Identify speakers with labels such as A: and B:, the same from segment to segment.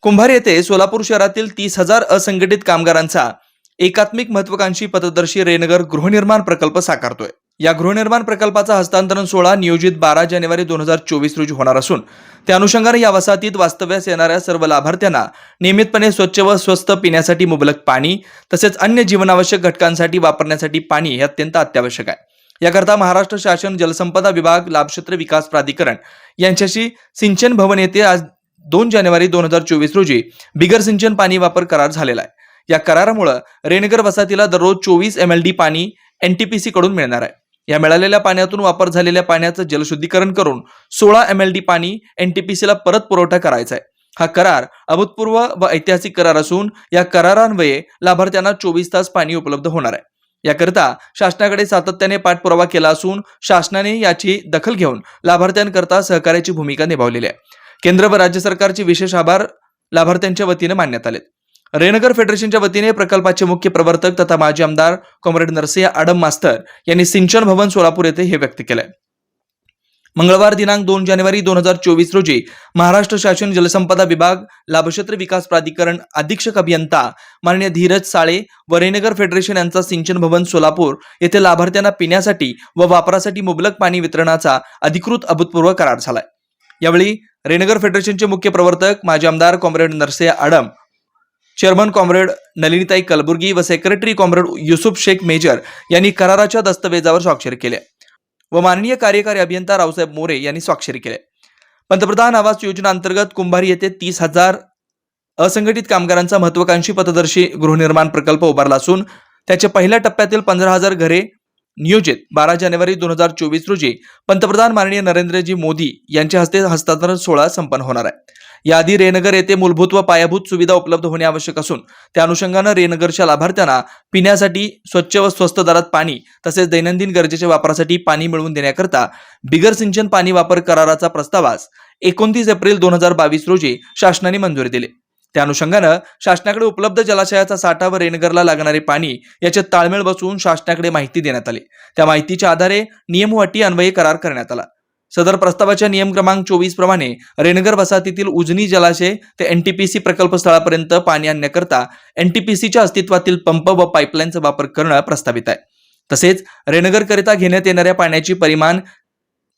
A: कुंभार येथे सोलापूर शहरातील 30,000 असंघटित कामगारांचा एकात्मिक महत्वाकांक्षी पथदर्शी रेनगर गृहनिर्माण प्रकल्प साकारतोय। या गृहनिर्माण प्रकल्पाचा हस्तांतरण सोहळा नियोजित 12 जानेवारी 2024 रोजी होणार असून त्या अनुषंगाने या वसाहतीत वास्तव्यास येणाऱ्या सर्व लाभार्थ्यांना नियमितपणे स्वच्छ व स्वस्त पिण्यासाठी मुबलक पाणी तसेच अन्य जीवनावश्यक घटकांसाठी वापरण्यासाठी पाणी हे अत्यंत अत्यावश्यक आहे। याकरता महाराष्ट्र शासन जलसंपदा विभाग लाभक्षेत्र विकास प्राधिकरण यांच्याशी सिंचन भवन येथे आज 2 जानेवारी 2024 रोजी बिगर सिंचन पाणी वापर करार झालेला आहे। या करारामुळे रेनगर वसाहतीला दररोज 24 MLD पाणी NTPC कडून मिळणार आहे। या मिळालेल्या पाण्यातून वापर झालेल्या पाण्याचं जलशुद्धीकरण करून 16 MLD पाणी NTPC ला परत पुरवठा करायचा आहे। हा करार अभूतपूर्व व ऐतिहासिक करार असून या करारान्वये लाभार्थ्यांना 24 तास पाणी उपलब्ध होणार आहे। याकरता शासनाकडे सातत्याने पाठपुरावा केला असून शासनाने याची दखल घेऊन लाभार्थ्यांकरता सहकार्याची भूमिका निभावलेली आहे। केंद्र व राज्य सरकारचे विशेष आभार लाभार्थ्यांच्या वतीने मानण्यात आले। रेनगर फेडरेशनच्या वतीने प्रकल्पाचे मुख्य प्रवर्तक तथा माजी आमदार कॉम्रेड नरसिंह आडम मास्तर यांनी सिंचन भवन सोलापूर येथे हे व्यक्त केले। मंगळवार दिनांक 2 जानेवारी 2024 रोजी महाराष्ट्र शासन जलसंपदा विभाग लाभक्षेत्र विकास प्राधिकरण अधीक्षक अभियंता माननीय धीरज साळे व रेनगर फेडरेशन यांचा सिंचन भवन सोलापूर येथे लाभार्थ्यांना पिण्यासाठी व वापरासाठी मुबलक पाणी वितरणाचा अधिकृत अभूतपूर्व करार झालाय। यावेळी रेनगर फेडरेशनचे मुख्य प्रवर्तक माजी आमदार comrade Narsingh Adam, chairman comrade Nalinitai Kalburgi व secretary comrade Yusuf Shaikh major यांनी कराराच्या दस्तऐवजावर स्वाक्षरी केली व माननीय कार्यकारी अभियंता रावसाहेब मोरे यांनी स्वाक्षरी केली। पंतप्रधान आवास योजना अंतर्गत कुंभारी येथे 30,000 असंघटित कामगारांचा महत्वाकांक्षी पथदर्शी गृहनिर्माण प्रकल्प उभारला असून त्याच्या पहिल्या टप्प्यातील 15,000 घरे नियोजित 12 जानेवारी 2024 रोजी पंतप्रधान माननीय नरेंद्रजी मोदी यांच्या हस्ते हस्तांतरण सोहळा संपन्न होणार आहे। याआधी रेनगर येथे मूलभूत व पायाभूत सुविधा उपलब्ध होणे आवश्यक असून त्या अनुषंगाने रेनगरच्या लाभार्थ्यांना पिण्यासाठी स्वच्छ व स्वस्त दरात पाणी तसेच दैनंदिन गरजेच्या वापरासाठी पाणी मिळवून देण्याकरता बिगर सिंचन पाणी वापर कराराचा प्रस्तावास 29 एप्रिल 2022 रोजी शासनाने मंजुरी दिली। त्या अनुषंगाने शासनाकडे उपलब्ध जलाशयाचा साठा व रेनगरला लागणारे पाणी याचे ताळमेळ बसवून शासनाकडे माहिती देण्यात आली। त्या माहितीच्या आधारे नियमअटी अन्वये करार करण्यात आला। सदर प्रस्तावाच्या नियम क्रमांक 24 प्रमाणे रेनगर वसाहतीतील उजनी जलाशय ते NTPC प्रकल्प स्थळापर्यंत पाणी आणण्याकरता NTPCच्या अस्तित्वातील पंप व पाईपलाईनचा वापर करणं प्रस्तावित आहे। तसेच रेनगर करिता घेण्यात येणाऱ्या पाण्याची परिमाण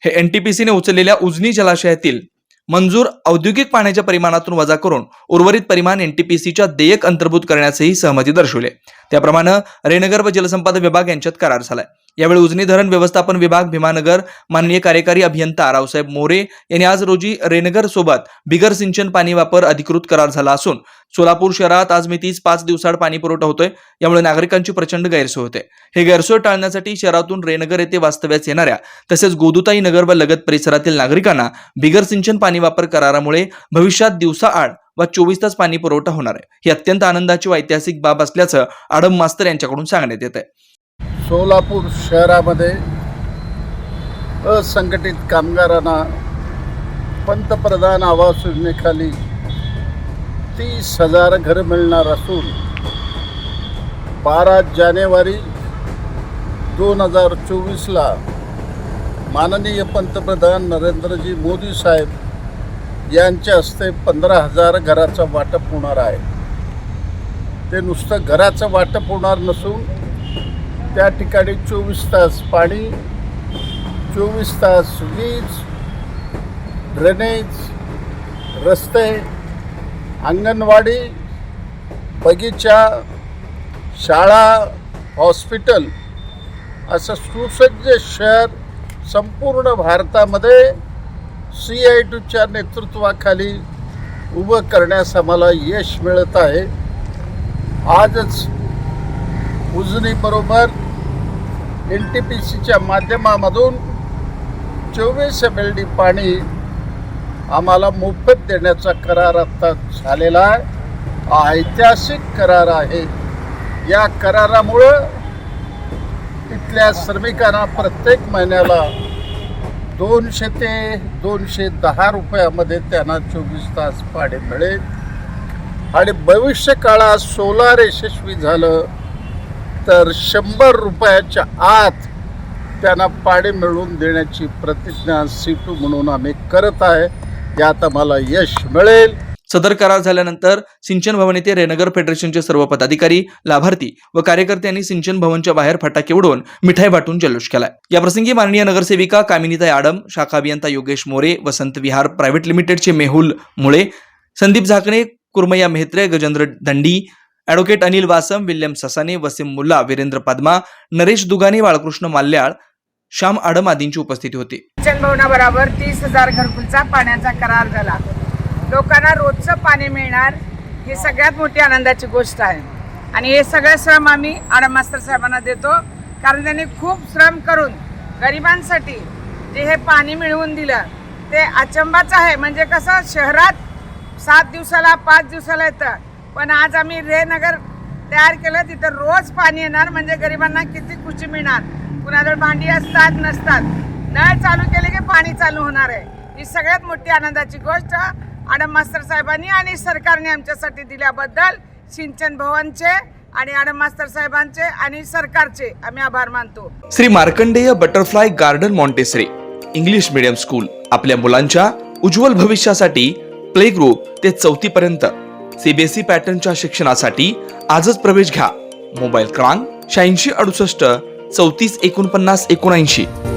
A: हे NTPCने उचललेल्या उजनी जलाशयातील मंजूर औद्योगिक पाण्याच्या परिमाणातून वजा करून उर्वरित परिमाण NTPCच्या देयक अंतर्भूत करण्यासही सहमती दर्शवली। त्याप्रमाणे रेनगर व जलसंपदा विभाग यांच्यात करार झालाय। यावेळी उजनी धरण व्यवस्थापन विभाग भीमानगर माननीय कार्यकारी अभियंता रावसाहेब मोरे यांनी आज रोजी रेनगर सोबत बिगर सिंचन पाणी वापर अधिकृत करार झाला असून सोलापूर शहरात आज मितीस 5 दिवसाआड पाणी पुरवठा होतोय। यामुळे नागरिकांची प्रचंड गैरसोय होते। हे गैरसोय टाळण्यासाठी शहरातून रेनगर येथे वास्तव्यास येणाऱ्या तसेच गोदुताई नगर व लगत परिसरातील नागरिकांना बिगर सिंचन पाणी वापर करारामुळे भविष्यात दिवसाआड व 24 तास पाणी पुरवठा होणार आहे। ही अत्यंत आनंदाची व ऐतिहासिक बाब असल्याचं आडम मास्तर यांच्याकडून सांगण्यात येत आहे।
B: सोलापूर शहरामध्ये असंघटित कामगारांना पंतप्रधान आवास योजनेखाली 30,000 घरं मिळणार असून 12 जानेवारी 2024ला माननीय पंतप्रधान नरेंद्रजी मोदी साहेब यांच्या हस्ते 15,000 घराचं वाटप होणार आहे। ते नुसतं घराचं वाटप होणार नसून त्या ठिकाणी 24 तास पाणी, 24 तास वीज, ड्रेनेज, रस्ते, अंगणवाडी, बगीचा, शाळा, हॉस्पिटल असं सुसज्ज शहर संपूर्ण भारतामध्ये CITUच्या नेतृत्वाखाली उभं करण्यास आम्हाला यश मिळत आहे। आजच उजनी बरोबर NTPCच्या माध्यमामधून 24 MLD पाणी आम्हाला मोफत देण्याचा करार आता झालेला आहे। हा ऐतिहासिक करार आहे। या करारामुळं इथल्या श्रमिकांना प्रत्येक महिन्याला 200 ते 210 रुपयामध्ये त्यांना 24 तास पाणी मिळेल आणि भविष्य काळात सोलार यशस्वी झालं तर 100 रुपयाच्या आत त्यांना पाणी मिळवून देण्याची प्रतिज्ञा CITU म्हणून आम्ही करत आहे। यात आम्हाला यश मिळेल।
A: सदर करार झाल्यानंतर सिंचन भवन येथे रेनगर फेडरेशनचे सर्व पदाधिकारी, लाभार्थी व कार्यकर्त्यांनी सिंचन भवनच्या बाहेर फटाके उडवून मिठाई वाटून जल्लोष केलाय. या प्रसंगी माननीय नगरसेविका कामिनीताई आडम, शाखा अभियंता योगेश मोरे, वसंत विहार प्रायव्हेट लिमिटेडचे मेहुल मुळे, संदीप झाकणे, कुर्मया मेहत्रे, गजेंद्र दंडी, ॲडव्होकेट अनिल वासम, विल्यम ससाने, वसीम मुल्ला, वीरेंद्र पद्मा, नरेश दुगाने, बाळकृष्ण माल्याळ, श्याम आडम आदींची उपस्थिती होती.
C: सिंचन भवनाबरोबर 30,000 घरकुलचा पाण्याचा करार झाला. लोकांना रोजचं पाणी मिळणार ही सगळ्यात मोठी आनंदाची गोष्ट आहे. आणि हे सगळे श्रम आम्ही आडम मास्तर साहेबांना देतो, कारण त्यांनी खूप श्रम करून गरिबांसाठी जे हे पाणी मिळवून दिलं ते अचंबाचं आहे. म्हणजे कसं शहरात 7 दिवसाला 5 दिवसाला येतं, पण आज आम्ही रेनगर तयार केलं, तिथं रोज पाणी येणार. म्हणजे गरिबांना किती खुशी मिळणार. कुणाजवळ भांडी असतात नसतात, नळ चालू केले की पाणी चालू होणार आहे. ही सगळ्यात मोठी आनंदाची गोष्ट आडम मास्तर साहेबांनी आणि सरकारने आमच्यासाठी दिल्याबद्दल सिंचन भवनचे आणि आडम मास्तर साहेबांचे आणि सरकारचे आम्ही आभार मानतो.
A: Shri Markandey butterfly garden Montessori English medium school आपल्या मुलांच्या उज्ज्वल भविष्यासाठी प्ले ग्रुप ते 4थी पर्यंत सीबीएसई पॅटर्नच्या शिक्षणासाठी आजच प्रवेश घ्या. मोबाईल क्रमांक 8668 34 49 79.